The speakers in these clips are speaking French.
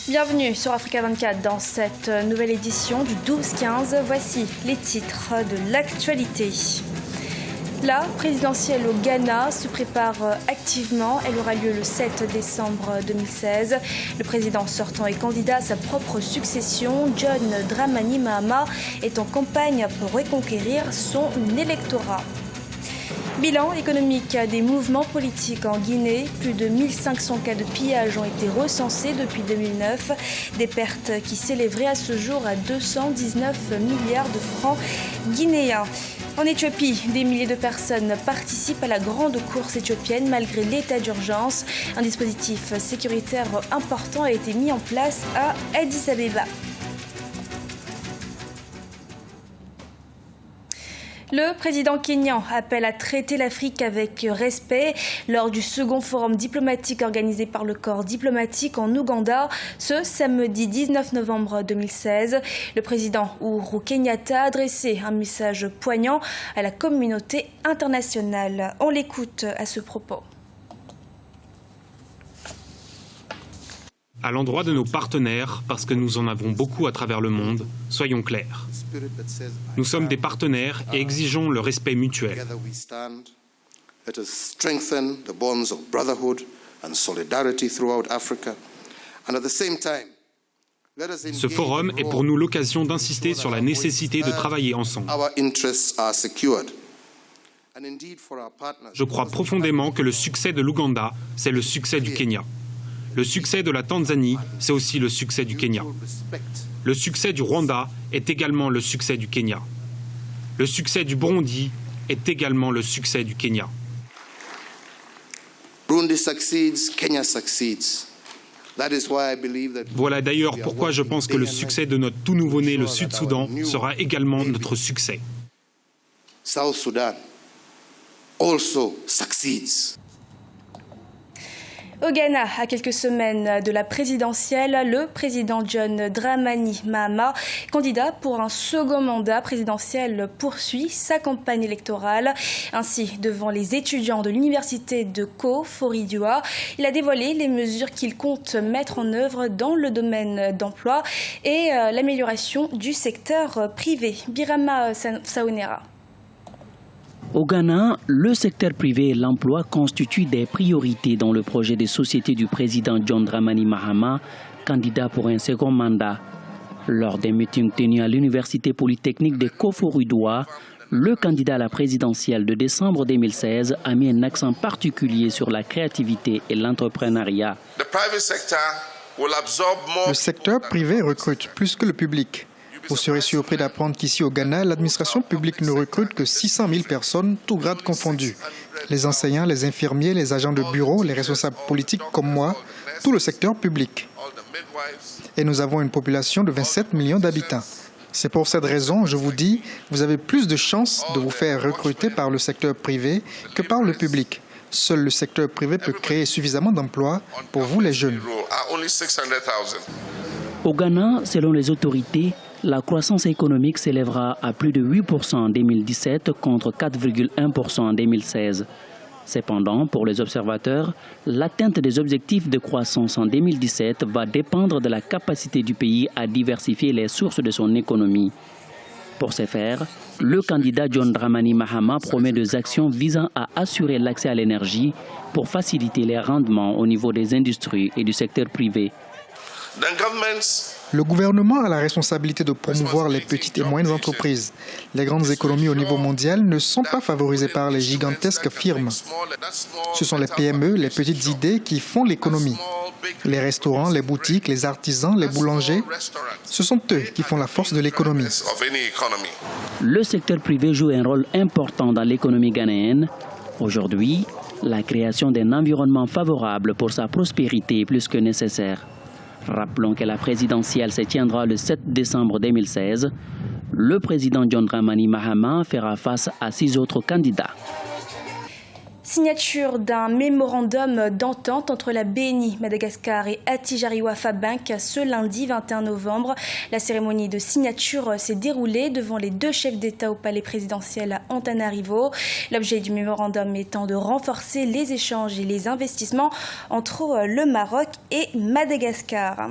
Bienvenue sur Africa 24 dans cette nouvelle édition du 12-15. Voici les titres de l'actualité. La présidentielle au Ghana se prépare activement. Elle aura lieu le 7 décembre 2016. Le président sortant et candidat à sa propre succession, John Dramani Mahama, est en campagne pour reconquérir son électorat. Bilan économique des mouvements politiques en Guinée. Plus de 1500 cas de pillage ont été recensés depuis 2009. Des pertes qui s'élèveraient à ce jour à 219 milliards de francs guinéens. En Éthiopie, des milliers de personnes participent à la grande course éthiopienne malgré l'état d'urgence. Un dispositif sécuritaire important a été mis en place à Addis Abeba. Le président kényan appelle à traiter l'Afrique avec respect lors du second forum diplomatique organisé par le corps diplomatique en Ouganda ce samedi 19 novembre 2016. Le président Uhuru Kenyatta a adressé un message poignant à la communauté internationale. On l'écoute à ce propos. À l'endroit de nos partenaires, parce que nous en avons beaucoup à travers le monde, soyons clairs. Nous sommes des partenaires et exigeons le respect mutuel. Ce forum est pour nous l'occasion d'insister sur la nécessité de travailler ensemble. Je crois profondément que le succès de l'Ouganda, c'est le succès du Kenya. Le succès de la Tanzanie, c'est aussi le succès du Kenya. Le succès du Rwanda est également le succès du Kenya. Le succès du Burundi est également le succès du Kenya. Voilà d'ailleurs pourquoi je pense que le succès de notre tout nouveau-né, le Sud-Soudan, sera également notre succès. South Sudan also succeeds. Au Ghana, à quelques semaines de la présidentielle, le président John Dramani Mahama, candidat pour un second mandat présidentiel, poursuit sa campagne électorale. Ainsi, devant les étudiants de l'université de Koforidua, il a dévoilé les mesures qu'il compte mettre en œuvre dans le domaine d'emploi et l'amélioration du secteur privé. Birama Saonera. Au Ghana, le secteur privé et l'emploi constituent des priorités dans le projet de société du président John Dramani Mahama, candidat pour un second mandat. Lors d'un meeting tenu à l'Université polytechnique de Koforidua, le candidat à la présidentielle de décembre 2016 a mis un accent particulier sur la créativité et l'entrepreneuriat. Le secteur privé recrute plus que le public. Vous serez surpris d'apprendre qu'ici au Ghana, l'administration publique ne recrute que 600 000 personnes, tous grades confondus. Les enseignants, les infirmiers, les agents de bureau, les responsables politiques comme moi, tout le secteur public. Et nous avons une population de 27 millions d'habitants. C'est pour cette raison, je vous dis, vous avez plus de chances de vous faire recruter par le secteur privé que par le public. Seul le secteur privé peut créer suffisamment d'emplois pour vous les jeunes. Au Ghana, selon les autorités, la croissance économique s'élèvera à plus de 8% en 2017 contre 4,1% en 2016. Cependant, pour les observateurs, l'atteinte des objectifs de croissance en 2017 va dépendre de la capacité du pays à diversifier les sources de son économie. Pour ce faire, le candidat John Dramani Mahama promet des actions visant à assurer l'accès à l'énergie pour faciliter les rendements au niveau des industries et du secteur privé. Le gouvernement a la responsabilité de promouvoir les petites et moyennes entreprises. Les grandes économies au niveau mondial ne sont pas favorisées par les gigantesques firmes. Ce sont les PME, les petites idées qui font l'économie. Les restaurants, les boutiques, les artisans, les boulangers, ce sont eux qui font la force de l'économie. Le secteur privé joue un rôle important dans l'économie ghanéenne. Aujourd'hui, la création d'un environnement favorable pour sa prospérité est plus que nécessaire. Rappelons que la présidentielle se tiendra le 7 décembre 2016. Le président John Dramani Mahama fera face à 6 autres candidats. Signature d'un mémorandum d'entente entre la BNI Madagascar et Attijariwa Fabank ce lundi 21 novembre. La cérémonie de signature s'est déroulée devant les deux chefs d'État au palais présidentiel à Antananarivo. L'objet du mémorandum étant de renforcer les échanges et les investissements entre le Maroc et Madagascar.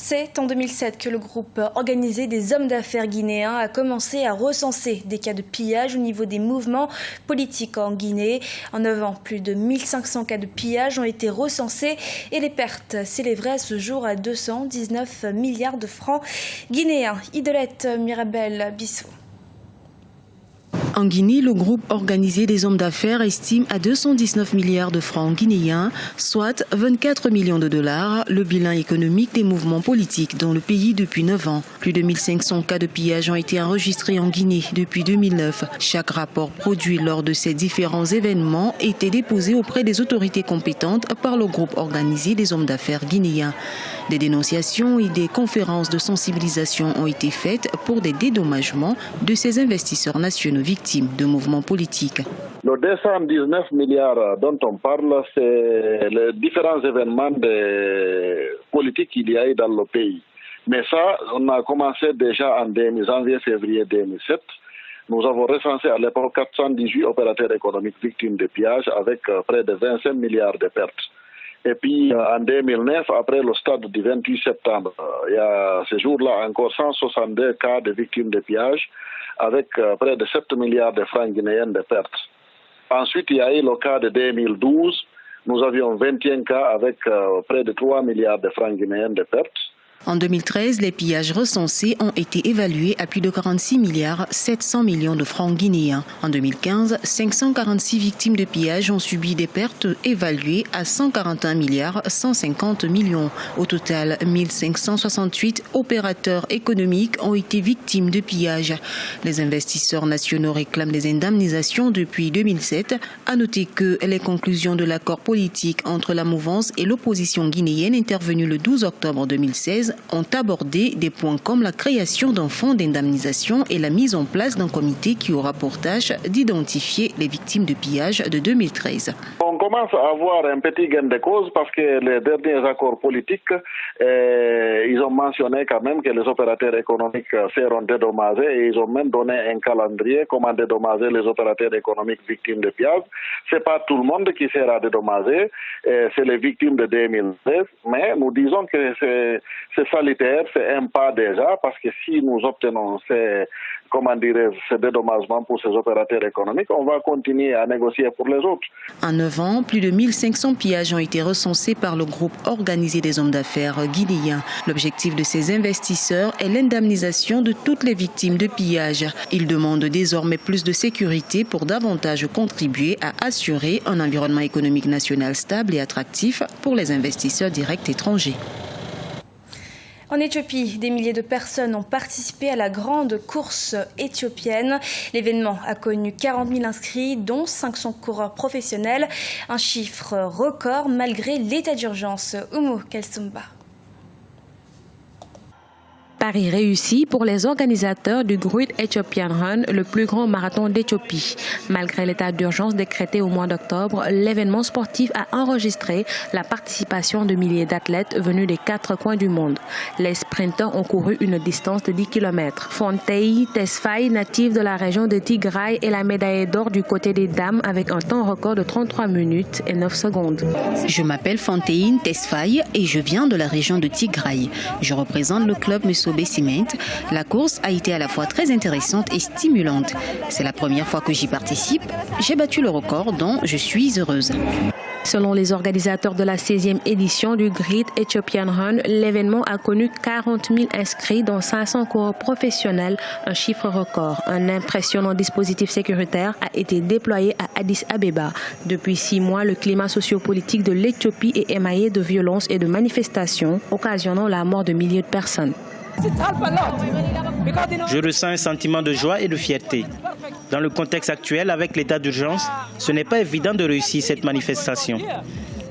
C'est en 2007 que le groupe organisé des hommes d'affaires guinéens a commencé à recenser des cas de pillage au niveau des mouvements politiques en Guinée. En 9 ans, plus de 1500 cas de pillage ont été recensés et les pertes s'élèveraient à ce jour à 219 milliards de francs guinéens. Idolette Mirabel Bissot. En Guinée, le groupe organisé des hommes d'affaires estime à 219 milliards de francs guinéens, soit 24 millions de dollars, le bilan économique des mouvements politiques dans le pays depuis 9 ans. Plus de 1500 cas de pillage ont été enregistrés en Guinée depuis 2009. Chaque rapport produit lors de ces différents événements était déposé auprès des autorités compétentes par le groupe organisé des hommes d'affaires guinéens. Des dénonciations et des conférences de sensibilisation ont été faites pour des dédommagements de ces investisseurs nationaux victimes de mouvements politiques. Les 219 milliards dont on parle, c'est les différents événements politiques qu'il y a eu dans le pays. Mais ça, on a commencé déjà en janvier-février 2007. Nous avons recensé à l'époque 418 opérateurs économiques victimes de pillages avec près de 25 milliards de pertes. Et puis en 2009, après le stade du 28 septembre, il y a ce jour-là encore 162 cas de victimes de pillage avec près de 7 milliards de francs guinéens de pertes. Ensuite, il y a eu le cas de 2012. Nous avions 21 cas avec près de 3 milliards de francs guinéens de pertes. En 2013, les pillages recensés ont été évalués à plus de 46 milliards 700 millions de francs guinéens. En 2015, 546 victimes de pillages ont subi des pertes évaluées à 141 milliards 150 millions. Au total, 1568 opérateurs économiques ont été victimes de pillages. Les investisseurs nationaux réclament des indemnisations depuis 2007. À noter que les conclusions de l'accord politique entre la mouvance et l'opposition guinéenne intervenu le 12 octobre 2016 ont abordé des points comme la création d'un fonds d'indemnisation et la mise en place d'un comité qui aura pour tâche d'identifier les victimes de pillage de 2013. On commence à avoir un petit gain de cause parce que les derniers accords politiques, ils ont mentionné quand même que les opérateurs économiques seront dédommagés et ils ont même donné un calendrier comment dédommager les opérateurs économiques victimes de pillage. C'est pas tout le monde qui sera dédommagé, c'est les victimes de 2013, mais nous disons que c'est salutaire, c'est un pas déjà, parce que si nous obtenons ces dédommagements pour ces opérateurs économiques, on va continuer à négocier pour les autres. En 9 ans, plus de 1500 pillages ont été recensés par le groupe organisé des hommes d'affaires guinéens. L'objectif de ces investisseurs est l'indemnisation de toutes les victimes de pillage. Ils demandent désormais plus de sécurité pour davantage contribuer à assurer un environnement économique national stable et attractif pour les investisseurs directs étrangers. En Éthiopie, des milliers de personnes ont participé à la grande course éthiopienne. L'événement a connu 40 000 inscrits, dont 500 coureurs professionnels. Un chiffre record malgré l'état d'urgence. Oumu Kalsumba. Pari réussi pour les organisateurs du Great Ethiopian Run, le plus grand marathon d'Éthiopie. Malgré l'état d'urgence décrété au mois d'octobre, l'événement sportif a enregistré la participation de milliers d'athlètes venus des 4 coins du monde. Les sprinteurs ont couru une distance de 10 km. Fontei Tesfaye, native de la région de Tigray, est la médaille d'or du côté des dames avec un temps record de 33 minutes et 9 secondes. Je m'appelle Fontei Tesfaye et je viens de la région de Tigray. Je représente le club Cement. La course a été à la fois très intéressante et stimulante. C'est la première fois que j'y participe. J'ai battu le record dont je suis heureuse. Selon les organisateurs de la 16e édition du Great Ethiopian Run, l'événement a connu 40 000 inscrits, dont 500 coureurs professionnels, un chiffre record. Un impressionnant dispositif sécuritaire a été déployé à Addis Abeba. Depuis 6 mois, le climat sociopolitique de l'Éthiopie est émaillé de violences et de manifestations, occasionnant la mort de milliers de personnes. Je ressens un sentiment de joie et de fierté. Dans le contexte actuel, avec l'état d'urgence, ce n'est pas évident de réussir cette manifestation.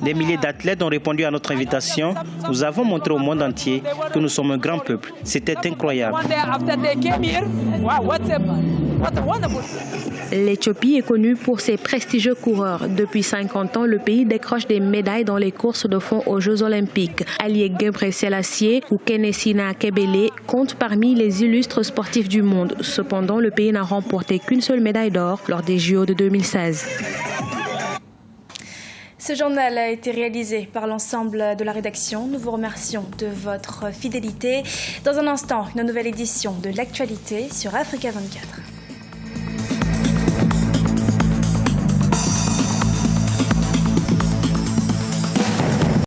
Des milliers d'athlètes ont répondu à notre invitation. Nous avons montré au monde entier que nous sommes un grand peuple. C'était incroyable. L'Éthiopie est connue pour ses prestigieux coureurs. Depuis 50 ans, le pays décroche des médailles dans les courses de fond aux Jeux Olympiques. Haile Gebrselassie ou Kenessina Kebele comptent parmi les illustres sportifs du monde. Cependant, le pays n'a remporté qu'une seule médaille d'or lors des JO de 2016. Ce journal a été réalisé par l'ensemble de la rédaction. Nous vous remercions de votre fidélité. Dans un instant, une nouvelle édition de l'actualité sur Africa 24.